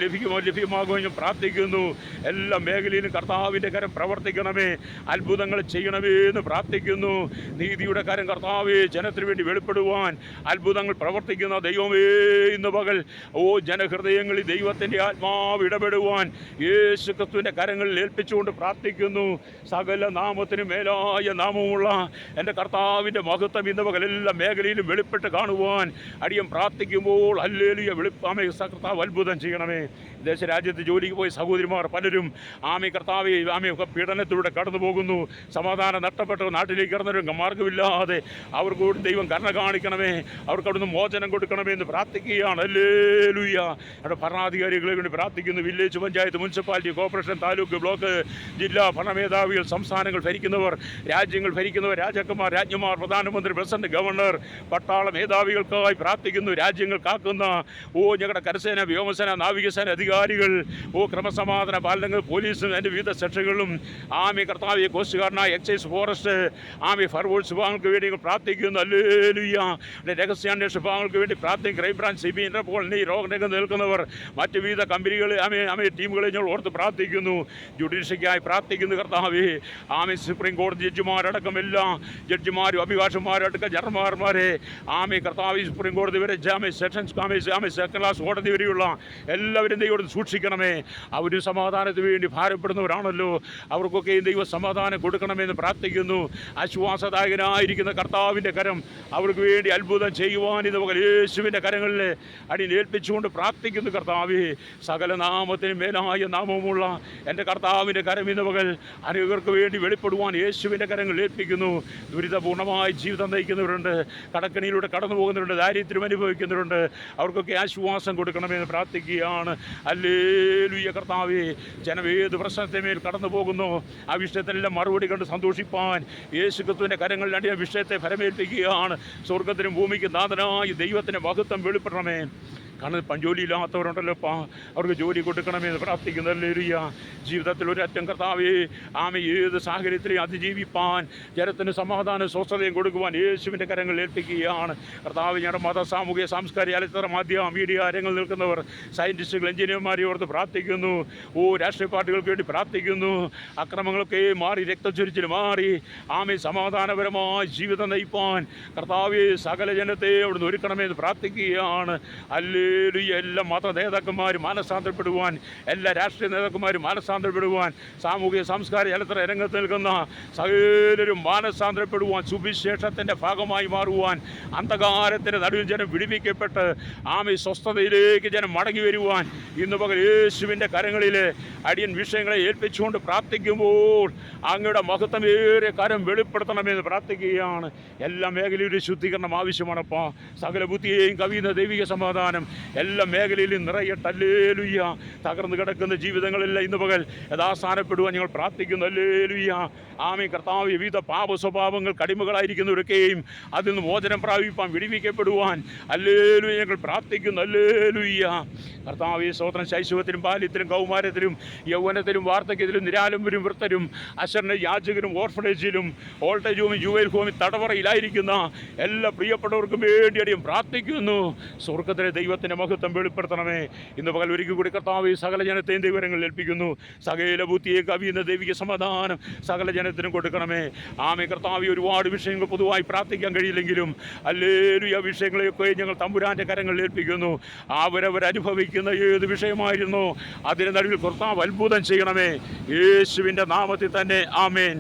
ലഭ്യമാകുമെന്ന് ഞാൻ പ്രാർത്ഥിക്കുന്നു. എല്ലാ മേഖലയിലും കർത്താവിൻ്റെ കരം പ്രവർത്തിക്കണമേ, അത്ഭുതങ്ങൾ ചെയ്യണമേ എന്ന് പ്രാർത്ഥിക്കുന്നു. നീതിയുടെ കരം കർത്താവേ ജനത്തിന് വേണ്ടി വെളിപ്പെടുവാൻ അത്ഭുതങ്ങൾ പ്രവർത്തിക്കുന്ന ദൈവമേ ഇന്ന് പകൽ ജനഹൃദയങ്ങളിൽ ദൈവത്തിൻ്റെ ആത്മാവ് ഇടപെടുവാൻ യേശു ക്രിസ്തുവിൻ്റെ കരങ്ങളിൽ ഏൽപ്പിച്ചുകൊണ്ട് പ്രാർത്ഥിക്കുന്നു. സകല നാമത്തിന് മേലായ നാമമുള്ള എൻ്റെ കർത്താവിൻ്റെ മഹത്വം ഇന്ന് പകൽ എല്ലാ മേഖലയിലും വെളിപ്പെട്ട് കാണുവാൻ അടിയൻ പ്രാർത്ഥിക്കുമ്പോൾ ഹല്ലേലൂയ കർത്താവ് അത്ഭുതം ചെയ്യണമേ. ദേശരാജ്യത്ത് ജോലിക്ക് പോയി സഹോദരിമാർ പലരും കർത്താവെ പീഡനത്തിലൂടെ കടന്നു പോകുന്നു. സമാധാനം നഷ്ടപ്പെട്ട നാട്ടിലേക്ക് കടന്നൊരു മാർഗമില്ലാതെ അവർക്ക് കൂടി ദൈവം കരുണ കാണിക്കണമേ, അവർക്ക് അവിടുന്ന് മോചനം കൊടുക്കണമേ എന്ന് പ്രാർത്ഥിക്കുകയാണ്. ഹല്ലേലൂയ. അവിടെ ഭരണാധികാരികളെ വേണ്ടി പ്രാർത്ഥിക്കുന്നു. Village panchayat, municipality, corporation, taluk, block, ജില്ലാ ഭരണമേധാവികൾ, സംസ്ഥാനങ്ങൾ ഭരിക്കുന്നവർ, രാജ്യങ്ങൾ ഭരിക്കുന്നവർ, രാജാക്കന്മാർ, രാജ്ഞിമാർ, പ്രധാനമന്ത്രി, പ്രസിഡന്റ്, ഗവർണർ, പട്ടാള മേധാവികൾക്കായി പ്രാർത്ഥിക്കുന്നു. രാജ്യങ്ങൾ കാക്കുന്ന ഞങ്ങളുടെ കരസേന, വ്യോമസേന, നാവികസേന അധികാരികൾ, ക്രമസമാധാന പാലനങ്ങൾ, പോലീസും അതിൻ്റെ വിവിധ സെക്ഷനുകളും, കർത്താവ് കോസ്റ്റ് ഗാർഡിനായ എക്സൈസ്, ഫോറസ്റ്റ്, ഫയർഫോഴ്സ് വിഭാഗങ്ങൾക്ക് വേണ്ടി പ്രാർത്ഥിക്കുന്നു. ഹല്ലേലൂയ. രഹസ്യാന്വേഷണ വിഭാഗങ്ങൾക്ക് വേണ്ടി പ്രാർത്ഥിക്കും. ക്രൈംബ്രാഞ്ച്, CBI, ഇന്റർപോൾ, ഈ രോഗരംഗത്ത് നിൽക്കുന്നവർ, മറ്റ് വിവിധ കമ്പനികൾ, ടീമുകളെ ഞങ്ങൾ ഓർത്ത് പ്രാർത്ഥിക്കുന്നു. ജുഡീഷ്യറിക്കായി പ്രാർത്ഥിക്കുന്നു. കർത്താവേ സുപ്രീം കോടതി ജഡ്ജിമാരടക്കം എല്ലാ ജഡ്ജിമാരും അഭിഭാഷകന്മാരടക്കം ജനറൽമാരെ കർത്താവ് സുപ്രീം കോടതി വരെ സെഷൻസ് സെക്കൻഡ് ക്ലാസ് കോടതി വരെയുള്ള എല്ലാവരും ദൈവം സൂക്ഷിക്കണമേ. അവരും സമാധാനത്തിന് വേണ്ടി ഭാരപ്പെടുന്നവരാണല്ലോ, അവർക്കൊക്കെ ദൈവ സമാധാനം കൊടുക്കണമെന്ന് പ്രാർത്ഥിക്കുന്നു. ആശ്വാസദായകനായിരിക്കുന്ന കർത്താവിൻ്റെ കരം അവർക്ക് വേണ്ടി അത്ഭുതം ചെയ്യുവാൻ ഇത് യേശുവിൻ്റെ കരങ്ങളിൽ അടിയേൽപ്പിച്ചുകൊണ്ട് പ്രാർത്ഥിക്കുന്നു. കർത്താവേ സകല നാമത്തിന് മേലായ നാമമുള്ള എൻ്റെ കർത്താവിൻ്റെ കരം ഇന്ന് പകൽ അനേകർക്ക് വേണ്ടി വെളിപ്പെടുവാൻ യേശുവിൻ്റെ കരങ്ങൾ ഏൽപ്പിക്കുന്നു. ദുരിതപൂർണ്ണമായി ജീവിതം നയിക്കുന്നവരുണ്ട്, കടക്കണിയിലൂടെ കടന്നു പോകുന്നവരുണ്ട്, ദാരിദ്ര്യം അനുഭവിക്കുന്നവരുണ്ട്, അവർക്കൊക്കെ ആശ്വാസം കൊടുക്കണമെന്ന് പ്രാർത്ഥിക്കുകയാണ്. ഹല്ലേലൂയ. കർത്താവേ ജനമേത് പ്രശ്നത്തിന്മേൽ കടന്നു പോകുന്നു ആ വിഷയത്തിനെല്ലാം മറുപടി കണ്ട് സന്തോഷിപ്പാൻ യേശു ക്രിസ്തുവിൻ്റെ കരങ്ങളിൽ അടിയ വിഷയത്തെ ഫലമേൽപ്പിക്കുകയാണ്. സ്വർഗത്തിനും ഭൂമിക്കും നാഥനായ ദൈവത്തിൻ്റെ മഹത്വം വെളിപ്പെടണമേ. കാരണം ജോലിയില്ലാത്തവരുണ്ടല്ലോ, അവർക്ക് ജോലി കൊടുക്കണമെന്ന് പ്രാർത്ഥിക്കുന്നു. ഹല്ലേലൂയ. ജീവിതത്തിൽ ഒരറ്റം കർത്താവേ ഏത് സാഹചര്യത്തിലും അതിജീവിപ്പാൻ ജനത്തിന് സമാധാനം സ്വസ്ഥതയും കൊടുക്കുവാൻ യേശുവിൻ്റെ കരങ്ങൾ ഏൽപ്പിക്കുകയാണ്. കർത്താവ് ഞങ്ങളുടെ മത, സാമൂഹിക, സാംസ്കാരിക, ചലച്ചിത്ര, മാധ്യമ, മീഡിയ രംഗങ്ങളിൽ നിൽക്കുന്നവർ, സയൻറ്റിസ്റ്റുകൾ, എഞ്ചിനീയർമാരെ ഓർത്ത് പ്രാർത്ഥിക്കുന്നു. രാഷ്ട്രീയ പാർട്ടികൾക്ക് വേണ്ടി പ്രാർത്ഥിക്കുന്നു. അക്രമങ്ങളൊക്കെ മാറി, രക്തച്ചൊരിച്ചിൽ മാറി സമാധാനപരമായി ജീവിതം നയിപ്പാൻ കർത്താവേ സകല ജനത്തെ അവിടുന്ന് ഒരുക്കണമെന്ന് പ്രാർത്ഥിക്കുകയാണ്. എല്ലാ മത നേതാക്കന്മാരും മാനസാന്തരപ്പെടുവാൻ, എല്ലാ രാഷ്ട്രീയ നേതാക്കന്മാരും മാനസാന്തരപ്പെടുവാൻ, സാമൂഹിക, സാംസ്കാരിക, ചലച്ചിത്ര രംഗത്ത് നിൽക്കുന്ന സകലരും മാനസാന്തരപ്പെടുവാൻ, സുവിശേഷത്തിൻ്റെ ഭാഗമായി മാറുവാൻ, അന്ധകാരത്തിൻ്റെ നടുവിൽ ജനം വിടുവിക്കപ്പെട്ട് സ്വസ്ഥതയിലേക്ക് ജനം മടങ്ങി വരുവാൻ ഇന്ന് പകൽ യേശുവിൻ്റെ കരങ്ങളിൽ അടിയൻ വിഷയങ്ങളെ ഏൽപ്പിച്ചുകൊണ്ട് പ്രാർത്ഥിക്കുമ്പോൾ അങ്ങയുടെ മഹത്വമേറിയ കരം വെളിപ്പെടുത്തണമെന്ന് പ്രാർത്ഥിക്കുകയാണ്. എല്ലാ മേഖലയിലും ശുദ്ധീകരണം ആവശ്യമാണപ്പാ. സകല ബുദ്ധിയെയും കവിയുന്ന ദൈവിക സമാധാനം എല്ലാ മേഖലയിലും നിറയട്ടെ. ഹല്ലേലൂയ. തകർന്നു കിടക്കുന്ന ജീവിതങ്ങളെല്ലാം ഇന്ന് പകൽ യഥാസ്ഥാനപ്പെടുവാൻ ഞങ്ങൾ പ്രാർത്ഥിക്കുന്നു. ഹല്ലേലൂയ. കർത്താവ് വിവിധ പാപ സ്വഭാവങ്ങൾ കടിമകളായിരിക്കുന്നവരൊക്കെയും അതിൽ നിന്ന് മോചനം പ്രാപിപ്പാൻ, വിടുവിക്കപ്പെടുവാൻ ഹല്ലേലൂയ ഞങ്ങൾ പ്രാർത്ഥിക്കുന്നു. ഹല്ലേലൂയ. കർത്താവ് സ്തോത്രം. ശൈശവത്തിലും ബാല്യത്തിലും കൗമാരത്തിലും യൗവനത്തിലും വാർദ്ധക്യത്തിലും നിരാലംബരും വൃത്തരും അശരണ യാചകരും ഓർഫനേജിലും ഓൾട്ടേജ് ഹോമിൽ ജുവൈൽ ഹോമിൽ തടവറയിലായിരിക്കുന്ന എല്ലാ പ്രിയപ്പെട്ടവർക്കും വേണ്ടി അടിയും പ്രാർത്ഥിക്കുന്നു. സ്വർഗ്ഗത്തിലെ ദൈവത്തിൻ്റെ മഹത്വം വെളിപ്പെടുത്തണമേ. ഇന്ന് പകൽ ഒരിക്കൽ കൂടി കർത്താവ് സകല ജനത്തെയും ദൈവങ്ങളിൽ ഏൽപ്പിക്കുന്നു. സകല ബുദ്ധിയെ കവിയുന്ന ദൈവിക സമാധാനം സകല ജനത്തിനും കൊടുക്കണമേ. കർത്താവ് ഒരുപാട് വിഷയങ്ങൾ പൊതുവായി പ്രാർത്ഥിക്കാൻ കഴിയില്ലെങ്കിലും ഹല്ലേലൂയ വിഷയങ്ങളെയൊക്കെ ഞങ്ങൾ തമ്പുരാൻ്റെ കരങ്ങളിൽ ഏൽപ്പിക്കുന്നു. അവരവരനുഭവിക്കുന്ന ഏത് വിഷയമായിരുന്നു അതിന് നടുവിൽ കർത്താവ് അത്ഭുതം ചെയ്യണമേ. യേശുവിൻ്റെ നാമത്തിൽ തന്നെ ആമേൻ.